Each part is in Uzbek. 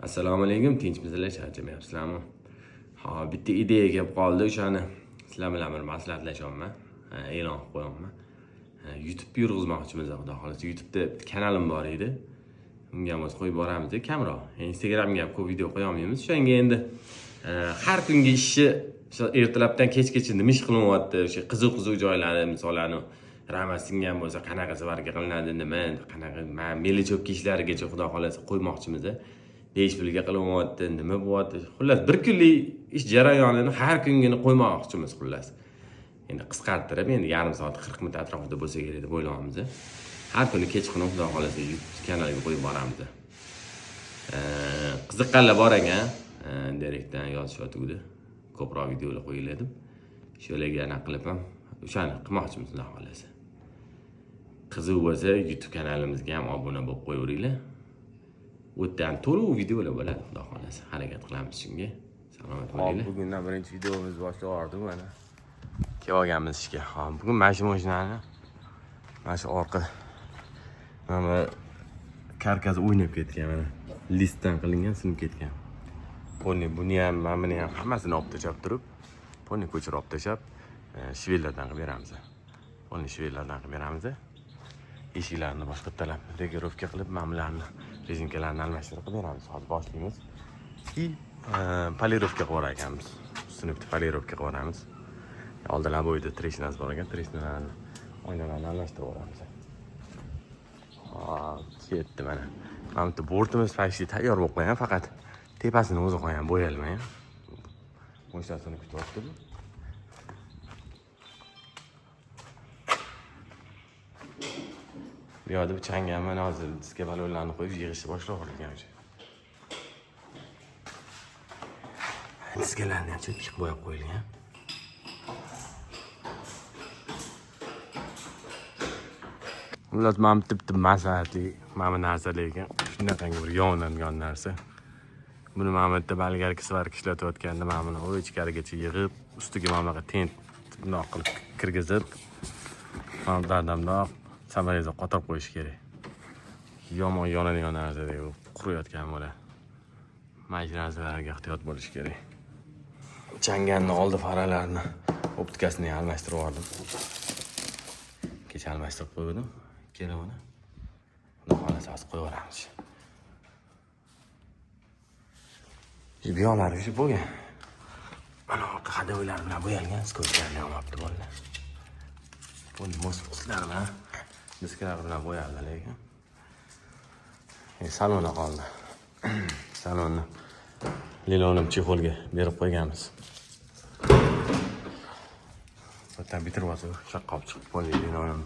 Assalomu alaykum, tinchmisizlar, charchamayapsizlarmi? Bitta ideya kelib qoldi, o'shani sizlar bilan bir maslahatlashyapman. E'lon qilib qo'yaman. YouTube yurg'izmoqchimiz, xudo xolasa. YouTube'da kanalim bor edi. Unga ham o'z qo'yib boramiz, kamroq. Instagramga ham ko'p video qo'ya olmaymiz. O'shanga endi har kungi ishni ertalabdan kechgacha nima ish qilyapti, o'sha qiziq joylari, misollarni Ramasingan bo'lsa, qanaqa svarka qilinadi, nima, qanaqa melichokka ishlarigacha xudo xolasa qo'ymoqchimiz. Besh pulga qilyapti, nima bo'lyapti. Xullas, bir kunlik ish jarayonini har kungini qo'ymoqchimiz, xullas. Endi qisqartirib, endi yarim soat 40 minut atrofida bo'lsa kerak deb o'ylayapmiz. Har kuni kechqurun xudo xolasa YouTube kanaliga qo'yib boramiz. Qiziqqanlar bor ekan, direktdan yozishyapti. Ko'proq videolar qo'yiladim. Shularga ana qilib ham o'shani qilmoqchimiz, xudo xolasa. Qiziq bo'lsa, YouTube kanalimizga ham obuna bo'lib qo'yaveringlar. O'tdan to'liq videolar bo'ladi, xudo xolasa. Harakat qilamiz shunga. Salomat bo'linglar. Bugundan birinchi videomiz boshlanardi mana. Kelib olganmiz ishga. Bugun mashinani mana shu orqa mana karkas o'ynab ketgan mana. Listdan qilingan, sinib ketgan. Buni ham, mana ham hammasini olib tashlab turib, buni ko'chirib olib tashlab, shvellardan qilib beramiz. Buni shvellardan qilib beramiz. Eshiklarni boshqachalar regirovka qilib, ma'mullarni, rezinkalarni almashtirib qilib beramiz. Hozir boshlaymiz. Polirovka qilib ekanmiz. Ustini bitta polirovka qilib beramiz. Oldinlar bo'yida treshnasi bor ekan, treshnalarni oynalarni almashtirib beramiz. Ketdi mana. Mana bu bortimiz почти tayyor bo'lib qolgan, faqat tepasini o'zi qo'ygan, bo'yalmagan. Bo'shasini kutyapti. Bu yerda bir changam mana hozir diska balonlarni qo'yib yig'ishni boshlab yuborgan. Diskalarni ham chekib bo'yab qo'yilgan. Ular mana bitta maslahatli, mana narsalarga shunaqangi bir yonadigan narsa. Buni mana bitta balgarki svarka ishlatayotganda mana buni o ichkarigacha yig'ib, ustiga mana bunaqa tent bundoq qilib kirgizib, mana dadamdoq samarada qotirib qo'yish kerak. Yomon yonadigan narsalar quriyotgan bo'ladi. Mayda narsalarga ehtiyot bo'lish kerak. Changanni oldi faralarni optikasini almashtirib oldim. Kecha almashtirib qo'ydim. Kelavani. Xudo xolasa hozir qo'yib yuboramiz. Jibiyonlari shu bo'lgan. Mana orqa hadoylar bilan bo'yalgan, skochlarni ham olibdi bolalar. Buni mos-moslar bilan diskalar bilan bo'yaldi lekin. Salonda qoldi. Salonni lilonim chexolga berib qo'yganmiz. Bitta bitirib olsa, shaqqob chiqib qoldi lilonim.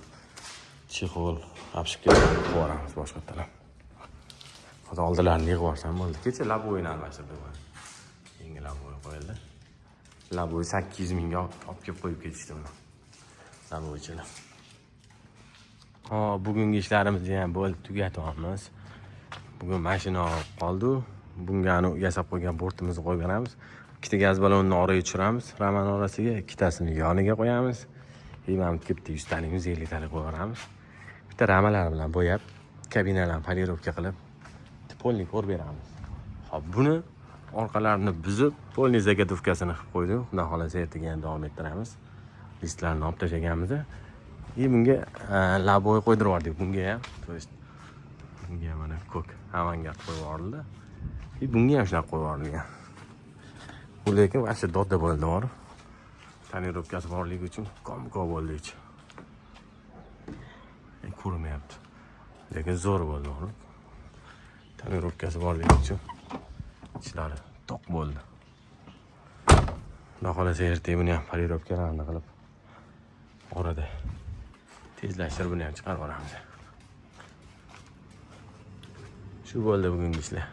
Chexol apshikka qo'yamiz boshqa taraf. Hozir oldilarini yig'ib olsam bo'ldi. Kecha laboyni almashtirdim. Yangi laboy qo'yildi. Laboy 800 mingga olib kelib qo'yib ketishdi buni. Laboychilar. Bugungi ishlarimizni ham bo'lib tugatyapmiz. Bugun mashina qoldi. Bunga yasab qo'ygan bortimizni qo'yib beramiz. Ikkita gaz balonni oraga tushiramiz, raman orasiga, ikkitasini yoniga qo'yamiz. Mana bitta 100 talik, 150 talik qo'yamiz. Bitta ramalar bilan bo'yab, kabinalarni polirovka qilib, polni ko'rib beramiz. Xo'p, buni orqalarini buzib, polni zagatovkasini qilib qo'ydik. Xudo xolasa ertaga ham davom ettiramiz. Listlarni olib tashlaganmiz. Bunga laboy qo'ydirib yubordik bunga ham. To есть bunga mana ko'k avangard qo'yib yuborildi. Bunga ham shunaqa qo'yib yuborilgan. Bu lekin vaqti dodda bo'ldi, bor. Tonirovkasi borligi uchun kom-kom bo'ldi ichi. Ko'rmayapti. Lekin zo'r bo'ldi, bor. Tonirovkasi borligi uchun ichlari to'q bo'ldi. Xudo xolasa ertaga buni ham polirovkalarni qilib orada tezlashtirib buni ham chiqarib olamiz. Shu bo'ldi bugungi ishlar.